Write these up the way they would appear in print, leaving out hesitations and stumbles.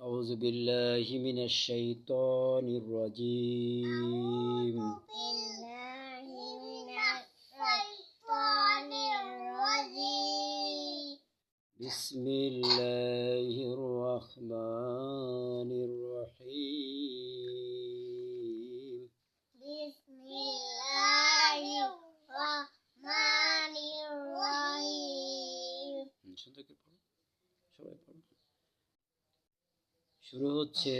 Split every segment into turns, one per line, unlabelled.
أعوذ بالله من الشيطان الرجيم بسم الله الرحمن الرحيم
بسم الله الرحمن الرحيم
সবাই পড়ো। শুরু হচ্ছে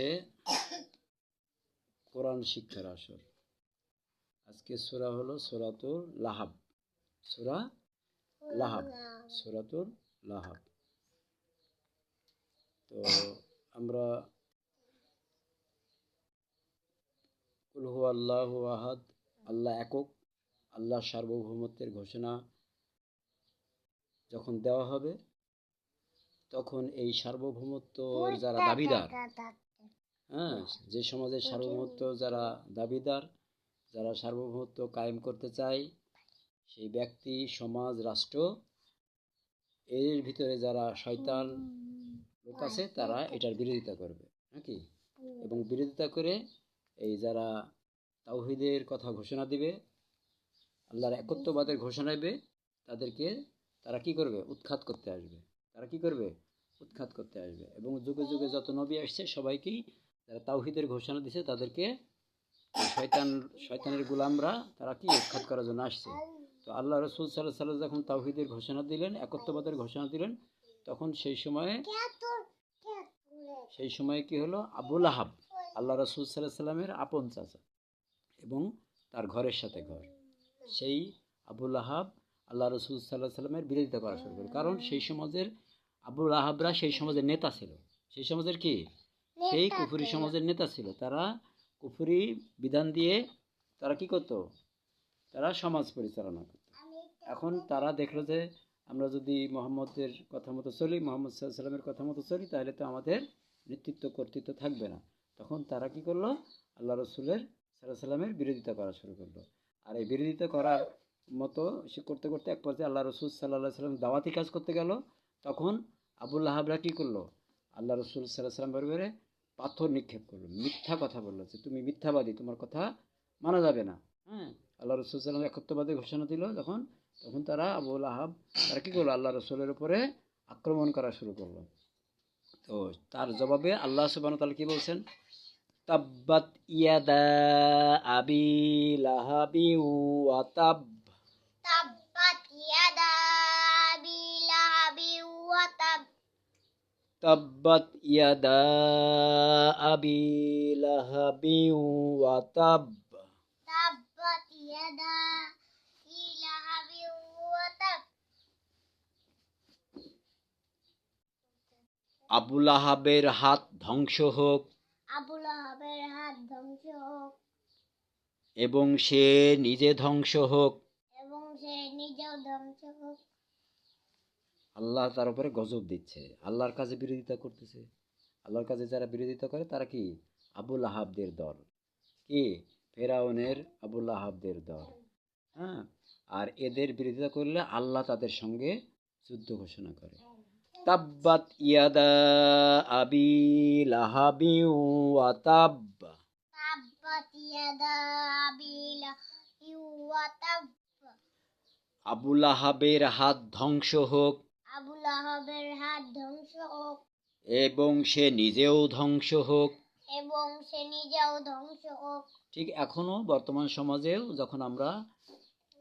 কোরআন শিক্ষার আসর। আজকে সূরা হলো সূরাতুল লাহাব। সূরাতুল লাহাব। তো আমরা কুল হুয়াল্লাহু আহাদ, আল্লাহ একক, আল্লাহ সার্বভৌমত্বের ঘোষণা যখন দেওয়া হবে তখন এই সার্বভৌমত্ব যারা দাবিদার, যে সমাজের সার্বভৌমত্ব যারা দাবিদার, যারা সার্বভৌমত্ব কায়েম করতে চায়, সেই ব্যক্তি, সমাজ, রাষ্ট্র, এর ভিতরে যারা শয়তান লোক আছে তারা এটার বিরোধিতা করবে নাকি, এবং বিরোধিতা করে এই যারা তাওহীদের কথা ঘোষণা দিবে, আল্লাহর একত্ববাদের ঘোষণা দেবে, তারা কি করবে? উৎখাত করতে আসবে। এবং যুগে যুগে যত নবী আসছে সবাইকেই যারা তাওহীদের ঘোষণা দিছে তাদেরকে শয়তানের গোলামরা তারা কি উৎখাত করার জন্য আসছে। তো আল্লাহ রাসূল সাল্লাল্লাহু আলাইহি ওয়াসাল্লাম যখন তাওহীদের ঘোষণা দিলেন, একত্ববাদের ঘোষণা দিলেন, তখন সেই সময়ে কি হলো? আবু লাহাব, আল্লাহ রাসূল সাল্লাল্লাহু আলাইহি ওয়াসাল্লামের আপন চাচা এবং তার ঘরের সাথে ঘর, সেই আবু লাহাব আল্লাহ রাসূল সাল্লাল্লাহু আলাইহি ওয়াসাল্লামের বিরোধিতা করা শুরু করে। কারণ সেই সমাজের আবু লাহাবরা সেই সমাজের নেতা ছিল। সেই সমাজের কি? সেই কুফরি সমাজের নেতা ছিল। তারা কুফরি বিধান দিয়ে তারা কি করত? তারা সমাজ পরিচালনা করত। এখন তারা দেখলো যে আমরা যদি মুহাম্মদের কথা মতো চলি, মুহাম্মদ সাল্লাল্লাহু আলাইহি ওয়াসাল্লামের কথা মতো চলি, তাহলে তো আমাদের নেতৃত্ব কর্তৃত্ব থাকবে না। তখন তারা কি করলো? আল্লাহ রাসূলের সাল্লাল্লাহু আলাইহি ওয়াসাল্লামের বিরোধিতা করা শুরু করলো। আর এই বিরোধিতা করার মতো সে করতে করতে এক পর্যায়ে আল্লাহ রাসূল সাল্লাল্লাহু আলাইহি ওয়াসাল্লাম দাওয়াতি কাজ করতে গেল। তখন আবু লাহাবরা কি করলো? আল্লাহ রাসূল সাল্লাল্লাহু আলাইহি ওয়াসাল্লাম বরাবরে পাথর নিক্ষেপ করলো, মিথ্যা কথা বললো যে তুমি মিথ্যাবাদী, তোমার কথা মানা যাবে না। আল্লাহ রাসূল সাল্লাল্লাহু আলাইহি ওয়াসাল্লাম একত্ববাদের ঘোষণা দিল তখন তারা আবু লাহাব তারা কি করলো? আল্লাহ রাসূলের উপরে আক্রমণ করা শুরু করলো। তো তার জবাবে আল্লাহ সুবহানাহু ওয়া তাআলা কি বলছেন? তাব্বাত ইয়াদা আবি লাহাবি ওয়া তাব।
তাব্বাত ইয়াদা আবি লাহাবি ওয়া তাব।
তাব্বাত ইয়াদা আবি লাহাবি ওয়া তাব।
তাব্বাত ইয়াদা আবি লাহাবি ওয়া তাব।
আবু লাহাবের হাত ধ্বংস হোক।
আবু লাহাবের হাত ধ্বংস হোক।
এবং সে নিজে ধ্বংস হোক।
এবং সে নিজেও ধ্বংস হোক।
আল্লাহ তার উপরে গজব দিচ্ছে, আল্লাহর কাজে বিরোধিতা করতেছে। আল্লাহর কাজে যারা বিরোধিতা করে তারা কি? আবু লাহাবদের দল। কি? ফেরাউনের আবু লাহাবদের দল। আর এদের বিরোধিতা করলে আল্লাহ তাদের সঙ্গে যুদ্ধ ঘোষণা করে। তাব্বাত ইয়াদা আবি লাহাবি ওয়া তাব।
তাব্বাত ইয়াদা আবি লাহাবি ওয়া তাব।
আবু লাহাবের হাত ধ্বংস হোক।
আবু লাহাবের হাত ধ্বংস হোক।
এবং সে নিজেও ধ্বংস হোক।
এবং সে নিজেও ধ্বংস হোক।
ঠিক এখনো বর্তমান সমাজেও যখন আমরা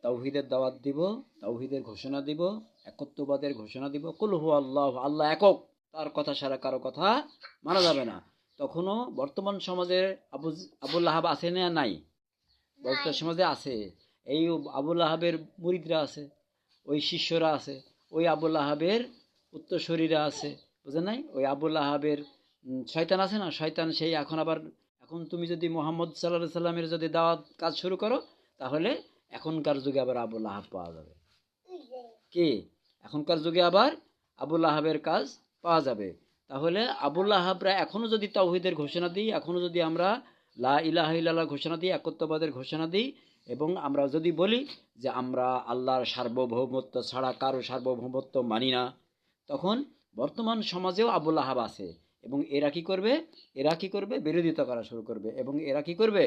তাওহীদের দাওয়াত দিব, তাওহীদের ঘোষণা দিব, একত্ববাদের ঘোষণা দিব, কুল হুয়াল্লাহু, আল্লাহ একক, তার কথা ছাড়া কারো কথা মানা যাবে না, তখনও বর্তমান সমাজে আবু লাহাব আছে না? নাই। বর্তমান সমাজে আছে। এই আবু লাহাবের মুরিদরা আছে, ওই শিষ্যরা আছে, ওই আবু লাহাবের উত্তরসূরিরা আছে, বুঝেন নাই? ওই আবু লাহাবের শয়তান আছে না, শয়তান সেই এখন তুমি যদি মুহাম্মদ সাল্লাল্লাহু আলাইহি সাল্লামের যদি দাওয়াত কাজ শুরু করো, তাহলে এখনকার যুগে আবার আবু লাহাব পাওয়া যাবে। কি? এখনকার যুগে আবার আবু লাহাবের কাজ পাওয়া যাবে। তাহলে আবু লাহাবরা এখনো যদি তাওহীদের ঘোষণা দিই, এখনো যদি আমরা লা ইলাহা ইল্লাল্লাহ ঘোষণা দিই, একত্ববাদের ঘোষণা দিই, এবং আমরা যদি বলি যে আমরা আল্লাহর সার্বভৌমত্ব ছাড়া কারো সার্বভৌমত্ব মানি না, তখন বর্তমান সমাজেও আবু লাহাব আছে এবং এরা কি করবে? এরা কি করবে? বিরোধিতা করা শুরু করবে। এবং এরা কি করবে?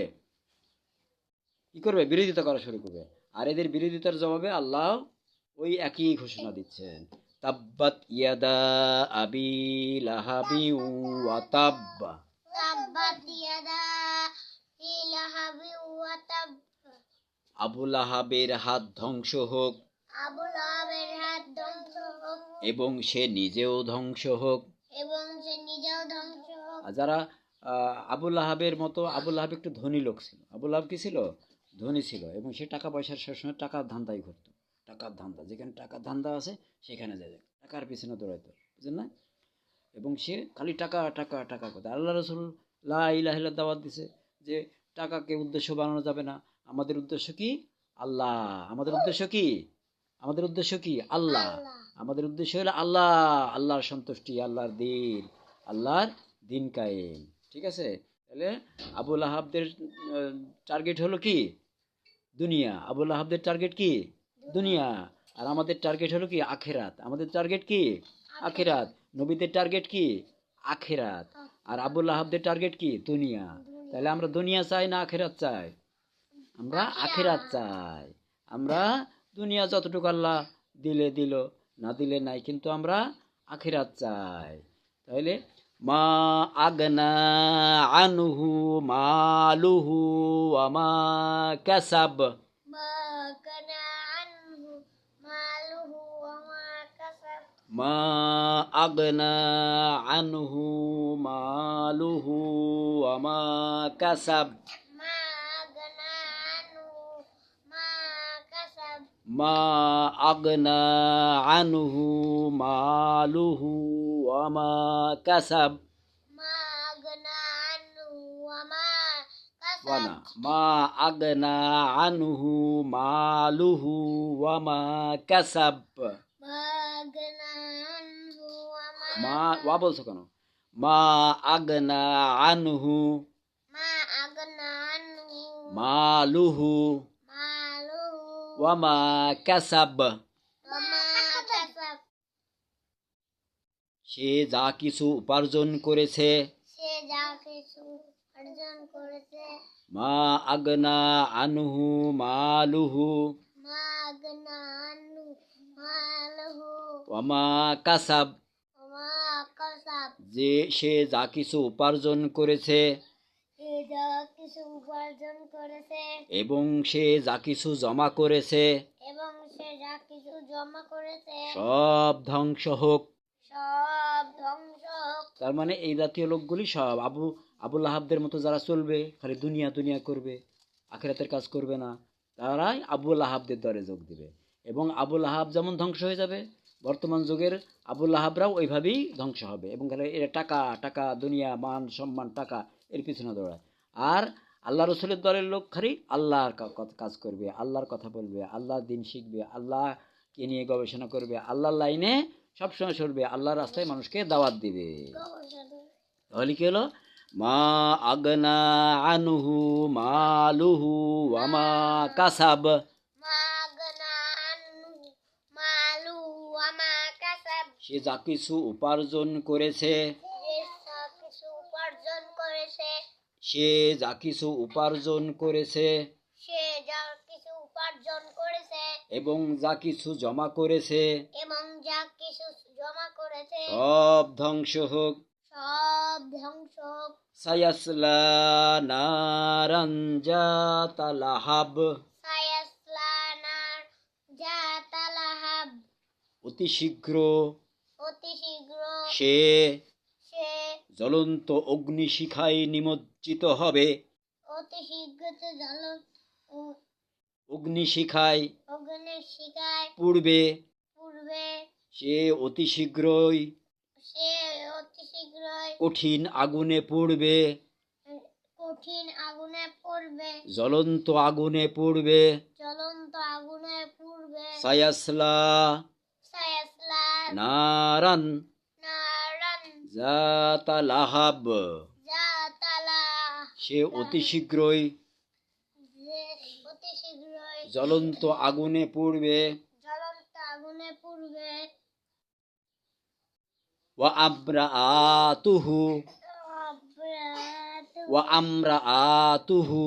কি করবে? বিরোধিতা করা শুরু করবে। আর এদের বিরোধিতার জবাবে আল্লাহ ওই একই ঘোষণা দিচ্ছেন, তাব্বাত ইয়াদা আবি লাহাবি ওয়া তাব্বা।
তাব্বাত ইয়াদা লাহাবি ওয়া তাব।
আবু লাহাবের হাত ধ্বংস হোক
আবু লাহাবের হাত ধ্বংস হোক
এবং সে নিজেও ধ্বংস হোক।
এবং সে নিজেও ধ্বংস হোক।
আর যারা আবু লাহাবের মতো, আবু লাহাব একটু ধনী লোক ছিল। আবু লাহাব কি ছিল? ধনী ছিল, এবং সে টাকা পয়সার সবসময় টাকার ধান্দাই করতো। টাকার ধান্দা, যেখানে টাকার ধান্দা আছে সেখানে যায়, টাকার পিছনে দৌড়াইতো, বুঝলেন না? এবং সে খালি টাকা টাকা টাকা করতো। আল্লাহ রসুল লা ইলাহা ইল্লাল্লাহ দাওয়াত দিছে যে টাকাকে উদ্দেশ্য বানানো যাবে না। আমাদের উদ্দেশ্য কি? আল্লাহ। আমাদের উদ্দেশ্য কি? আমাদের উদ্দেশ্য কি? আল্লাহ। আমাদের উদ্দেশ্য হলো আল্লাহ, আল্লাহর সন্তুষ্টি, আল্লাহর দিন, আল্লাহর দিন কায়েম। ঠিক আছে? তাহলে আবুল আহাবদের টার্গেট হলো কি? দুনিয়া। আবুল আহাবদের টার্গেট কি? দুনিয়া। আর আমাদের টার্গেট হলো কি? আখেরাত। আমাদের টার্গেট কি? আখেরাত। নবীদের টার্গেট কি? আখেরাত। আর আবুল আহাবদের টার্গেট কি? দুনিয়া। তাহলে আমরা দুনিয়া চাই না আখেরাত চাই? আমরা আখেরাত চাই। আমরা দুনিয়া যতটুকু আল্লাহ দিলে দিল, না দিলে নাই, কিন্তু আমরা আখেরাত চাই। তাহলে মা আগনা আনহু মালুহু ওয়া মা কাসাব।
মা কানা আনহু মালুহু ওয়া মা কাসাব।
মা আগনা আনহু মালুহু ওয়া মা কাসাব।
মা আগনা আনহু মা কাসাব।
মা আগনা আনহু মালুহু ওয়া মা কাসাব।
মা আগনা আনহু ওয়া মা
ওয়ানা
কাসাব।
মা আগনা আনহু মালুহু ওয়া মা কাসাব।
মা আগনা আনহু ওয়া মা
মা ওয়া বলছো কেন? মা আগনা আনহু
মা আগনা আনহু
মালুহু
মালুহু
ওয়া মা কাসাব।
ওয়া মা কাসাব।
সে যা কিছু উপার্জন করেছে।
সে যা কিছু অর্জন করেছে।
মা আগনা আনহু মালুহু
মা আগনা আনহু মালুহু
ওয়া মা কাসাব।
ওয়া মা কাসাব।
যে সে যা কিছু উপার্জন করেছে
সে যা কিছু উপার্জন করেছে
এবং সে যা কিছু জমা করেছে,
এবং সে যা কিছু জমা করেছে
সব ধ্বংস হোক।
সব ধ্বংস হোক।
তার মানে এই জাতীয় লোকগুলি সব আবুল আহাবদের মতো যারা চলবে, খালি দুনিয়া দুনিয়া করবে, আখিরাতের কাজ করবে না, তারাই আবুল আহাবদের দরে যোগ দিবে। এবং আবুল আহাব যেমন ধ্বংস হয়ে যাবে, বর্তমান যুগের আবুল আহাবরাও ওইভাবেই ধ্বংস হবে। এবং খালি এরা টাকা টাকা, দুনিয়া, মান সম্মান, টাকা, এর পিছনে দৌড়ায়। আর আল্লাহ রসুলের দলের লোক খালি আল্লাহর কাজ করবে, আল্লাহর কথা বলবে, আল্লাহর দিন শিখবে, আল্লাহকে নিয়ে গবেষণা করবে, আল্লাহর লাইনে সবসময় চলবে, আল্লাহর রাস্তায় মানুষকে দাওয়াত দিবে। তাহলে কি হলো? মা আগনা আনহু মালুহু ওয়া মা কাসাব।
মা আগনা আনহু মালুহু ওয়া মা কাসাব।
সে যা কিছু উপার্জন করেছে,
যে যা কিছু উপার্জন করেছে
সে যা কিছু উপার্জন করেছে
সে যা কিছু উপার্জন করেছে
এবং যা কিছু জমা করেছে,
এবং যা কিছু জমা করেছে
সব ধ্বংস হোক।
সব ধ্বংস হোক।
সায়াসলা নারান যাতা লাহাব।
সায়াসলা নার যাতা লাহাব।
অতি শীঘ্র
অতি শীঘ্র
সে
সে
জ্বলন্ত অগ্নিশিখায় নিমজ্জিত হবে।
অতি শীঘ্র সে
অগ্নিশিখায়
অগ্নির শিখায়
পূর্বে
পূর্বে
সে অতি শীঘ্রই
সে অতি শীঘ্রই
কঠিন আগুনে পড়বে।
কঠিন আগুনে পড়বে।
জ্বলন্ত আগুনে পড়বে।
জ্বলন্ত আগুনে পূর্বে
সায়াসলা
সায়াসলা
নারান
নারান
যাতা লাহাব।
যাতা লাহাব।
সে অতি শীঘ্রই
অতি শীঘ্রই
জ্বলন্ত আগুনে পড়বে।
জ্বলন্ত আগুনে পূর্বে
ওয়া আমরাআতুহু ওয়া আমরাআতুহু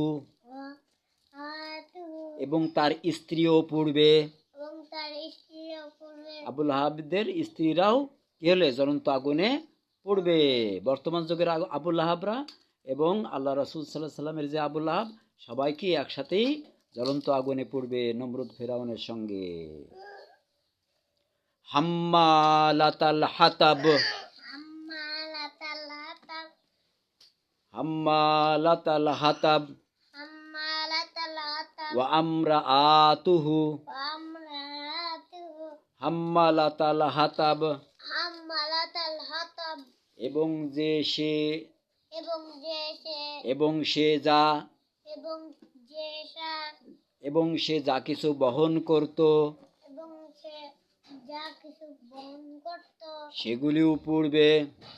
এবং তার স্ত্রীও পূর্বে।
এবং তার স্ত্রীও পূর্বে।
আবুল আহাবদের স্ত্রীরাও কি হলে জ্বলন্ত আগুনে পড়বে। বর্তমান যুগের আবুল আহাবরা এবং আল্লাহ রাসূল সাল্লাল্লাহু আলাইহি সাল্লামের যে আবুল আহাব সবাই কি একসাথেই জ্বলন্ত আগুনে পড়বে নমরুদ ফেরাউনের সঙ্গে। হাম্মালাতাল হাতাব
হাম্মালাতাল হাতাব
হাম্মালাতাল হাতাব
হাম্মালাতাল হাতাব
ওয়া আমরাআতুহু
ওয়া আমরাতুহু
হাম্মালাতাল হাতাব
হাম্মালাতাল হাতাব
এবং যে সে
এবং যে সে
এবং সে যা
এবং যে সা
এবং সে যা কিছু বহন করত
এবং সে যা কিছু বহন করত
সেগুলিও পূর্বে।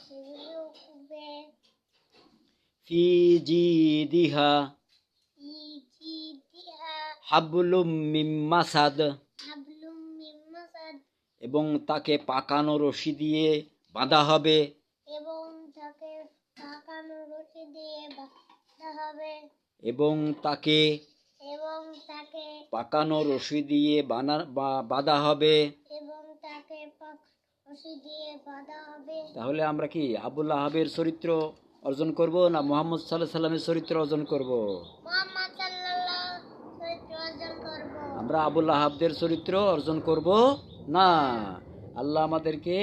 সেগুলিও পূর্বে।
ফি জিদিহা
ইজিদিহা
হাবলুম মিন মাসাদ
হাবলুম মিন মাসাদ
এবং তাকে পাকানো রশি দিয়ে বাঁধা হবে।
এবং তাকে পাকানো রশি দিয়ে বাঁধা হবে।
এবং তাকে
এবং তাকে
পাকানো রশি দিয়ে বাঁধা হবে।
এবং তাকে রশি দিয়ে বাঁধা হবে।
তাহলে আমরা কি আবুল আহাবের চরিত্র অর্জন করব না মুহাম্মদ সাল্লাল্লাহু আলাইহি সাল্লামের চরিত্র অর্জন করব?
মুহাম্মদ সাল্লাল্লাহু চরিত্র অর্জন করব।
আমরা আবুল আহাবদের চরিত্র অর্জন করব না। আল্লাহ আমাদেরকে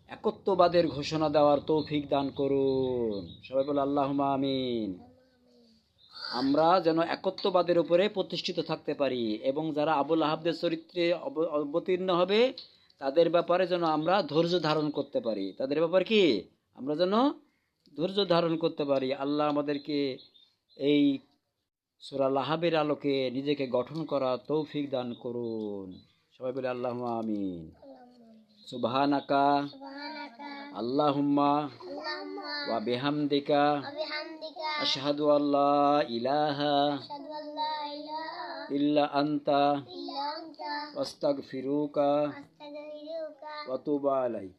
একত্ববাদের ঘোষণা দেওয়ার তৌফিক দান করুন। সবাই বলে আল্লাহুম্মা আমিন। আমরা যেন একত্ববাদের উপরে প্রতিষ্ঠিত থাকতে পারি এবং যারা আবুল আহাবদের চরিত্রে অবতীর্ণ হবে তাদের ব্যাপারে যেন আমরা ধৈর্য ধারণ করতে পারি। তাদের ব্যাপারে কি আমরা যেন ধৈর্য ধারণ করতে পারি। আল্লাহ আমাদেরকে এই সূরা লাহাবের আলোকে নিজেকে গঠন করা তৌফিক দান করুন। সবাই বলে আল্লাহুম্মা আমিন। সুবহানাকা
সুবহানাকা
আল্লাহুম্মা
আল্লাহুম্মা
ওয়া বিহামদিকা
ওয়া বিহামদিকা
আশহাদু আল্লা ইলাহা
আশহাদু আল্লা ইলাহা
ইল্লা আনতা
ইল্লা আনতা
আস্তাগফিরুকা
আস্তাগফিরুকা
ওয়া আতুবু আলাইক।